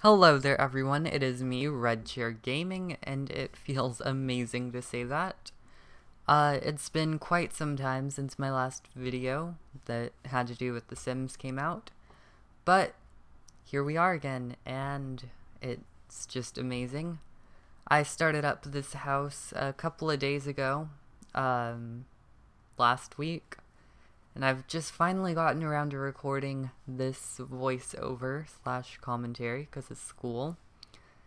Hello there everyone, it is me, Red Chair Gaming, and it feels amazing to say that. It's been quite some time since my last video that had to do with The Sims came out, but here we are again, and it's just amazing. I started up this house a couple of days ago, last week, and I've just finally gotten around to recording this voiceover slash commentary because it's school.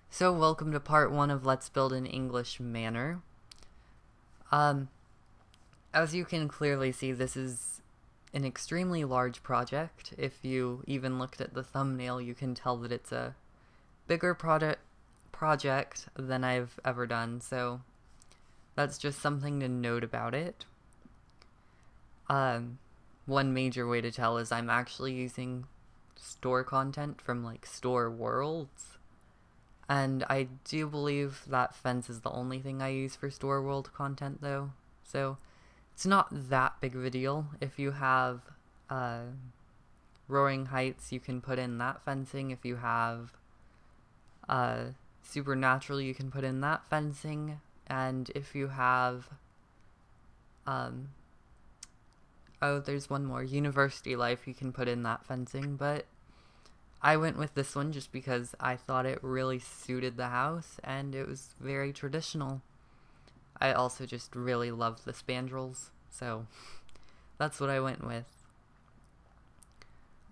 So welcome to part 1 of Let's Build an English Manor. As you can clearly see, this is an extremely large project. If you even looked at the thumbnail, you can tell that it's a bigger project than I've ever done, so that's just something to note about it. One major way to tell is I'm actually using store content from like store worlds, and I do believe that fence is the only thing I use for store world content though, so it's not that big of a deal. If you have Roaring Heights, you can put in that fencing. If you have Supernatural, you can put in that fencing, and if you have oh, there's one more. University Life, you can put in that fencing, but I went with this one just because I thought it really suited the house, and it was very traditional. I also just really love the spandrels, so that's what I went with.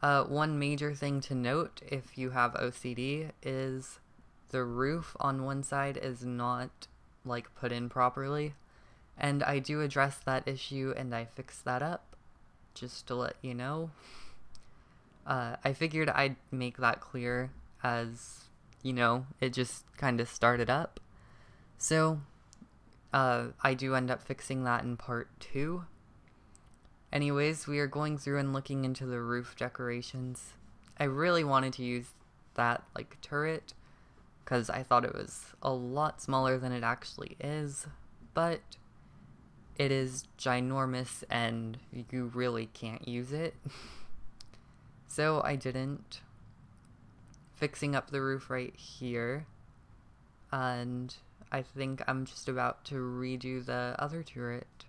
One major thing to note if you have OCD is the roof on one side is not, like, put in properly, and I do address that issue and I fixed that up. Just to let you know. I figured I'd make that clear as, you know, it just kind of started up. So, I do end up fixing that in part 2. Anyways, we are going through and looking into the roof decorations. I really wanted to use that, like, turret, because I thought it was a lot smaller than it actually is, but it is ginormous and you really can't use it. So I didn't. Fixing up the roof right here. And I think I'm just about to redo the other turret.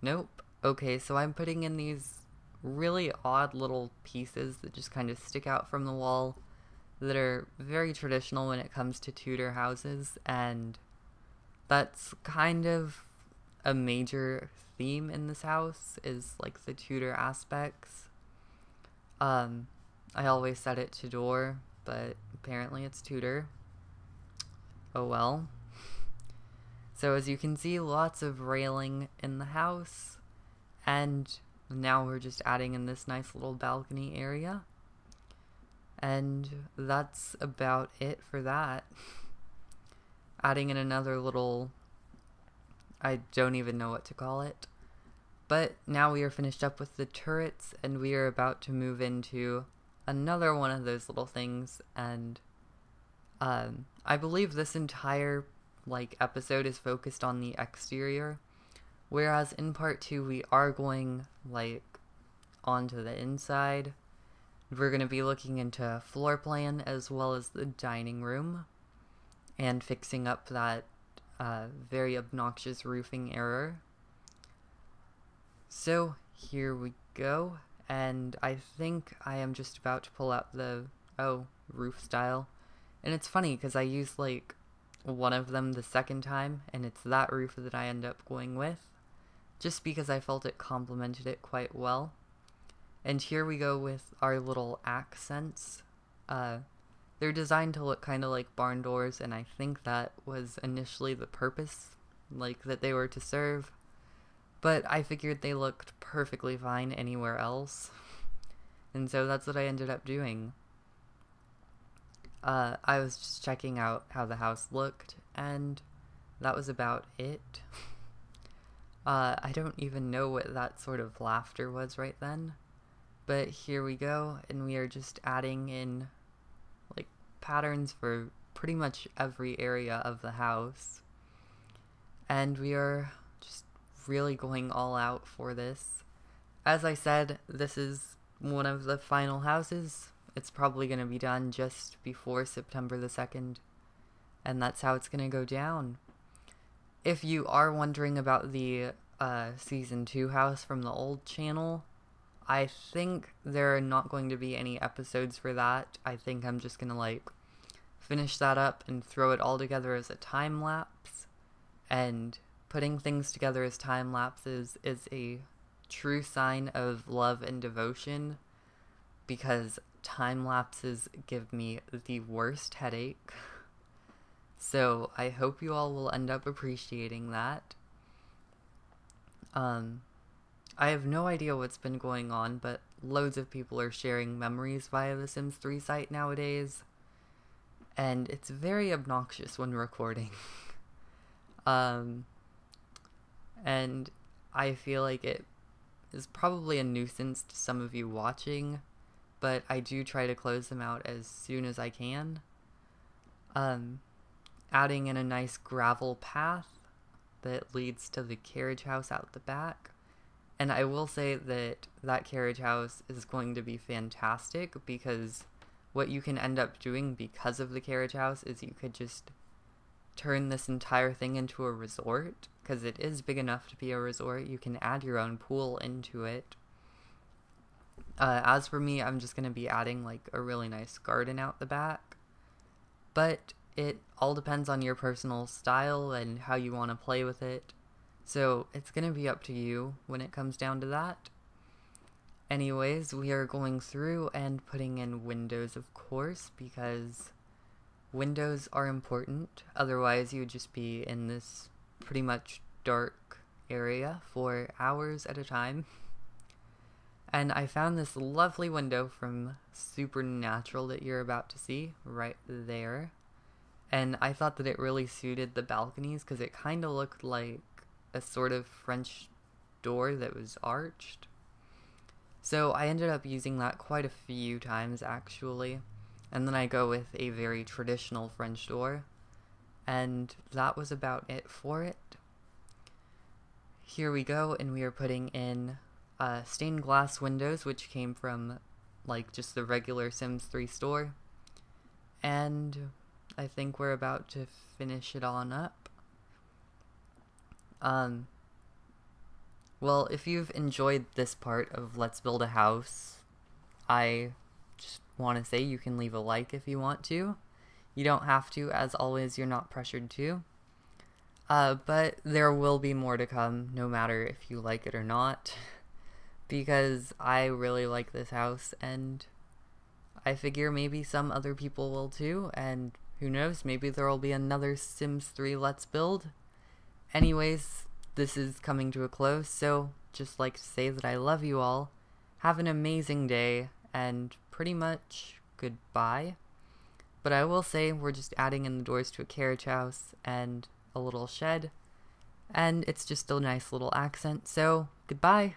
Nope. Okay, so I'm putting in these really odd little pieces that just kind of stick out from the wall that are very traditional when it comes to Tudor houses, and that's kind of a major theme in this house is like the Tudor aspects. I always set it to door, but apparently it's Tudor. Oh well. So as you can see, lots of railing in the house, and now we're just adding in this nice little balcony area. And that's about it for that. Adding in another little, I don't even know what to call it. But now we are finished up with the turrets, and we are about to move into another one of those little things, and I believe this entire episode is focused on the exterior, whereas in part 2 we are going onto the inside. We're going to be looking into floor plan as well as the dining room and fixing up that very obnoxious roofing error. So here we go, and I think I am just about to pull out the roof style. And it's funny because I used one of them the second time, and it's that roof that I end up going with, just because I felt it complemented it quite well. And here we go with our little accents. They're designed to look kind of like barn doors, and I think that was initially the purpose, that they were to serve. But I figured they looked perfectly fine anywhere else, and so that's what I ended up doing. I was just checking out how the house looked, and that was about it. I don't even know what that sort of laughter was right then, but here we go, and we are just adding in patterns for pretty much every area of the house, and we are just really going all out for this. As I said, this is one of the final houses, it's probably going to be done just before September the 2nd, and that's how it's going to go down. If you are wondering about the Season 2 house from the old channel, I think there are not going to be any episodes for that. I think I'm just going to, like, finish that up and throw it all together as a time-lapse, and putting things together as time-lapses is a true sign of love and devotion, because time-lapses give me the worst headache. So I hope you all will end up appreciating that. I have no idea what's been going on, but loads of people are sharing memories via the Sims 3 site nowadays, and it's very obnoxious when recording. And I feel like it is probably a nuisance to some of you watching, but I do try to close them out as soon as I can. Adding in a nice gravel path that leads to the carriage house out the back. And I will say that that carriage house is going to be fantastic, because what you can end up doing because of the carriage house is you could just turn this entire thing into a resort, because it is big enough to be a resort. You can add your own pool into it. As for me, I'm just going to be adding like a really nice garden out the back, but it all depends on your personal style and how you want to play with it, so it's going to be up to you when it comes down to that. Anyways, we are going through and putting in windows, of course, because windows are important. Otherwise, you would just be in this pretty much dark area for hours at a time. And I found this lovely window from Supernatural that you're about to see right there. And I thought that it really suited the balconies, because it kind of looked like a sort of French door that was arched. So I ended up using that quite a few times, actually. And then I go with a very traditional French door, and that was about it for it. Here we go, and we are putting in stained glass windows, which came from like just the regular Sims 3 store. And I think we're about to finish it on up. Well, if you've enjoyed this part of Let's Build a House, I just want to say you can leave a like if you want to. You don't have to, as always, you're not pressured to. But there will be more to come, no matter if you like it or not, because I really like this house, and I figure maybe some other people will too, and who knows, maybe there will be another Sims 3 Let's Build. Anyways, this is coming to a close, so just like to say that I love you all. Have an amazing day, and pretty much goodbye. But I will say we're just adding in the doors to a carriage house and a little shed, and it's just a nice little accent, so goodbye.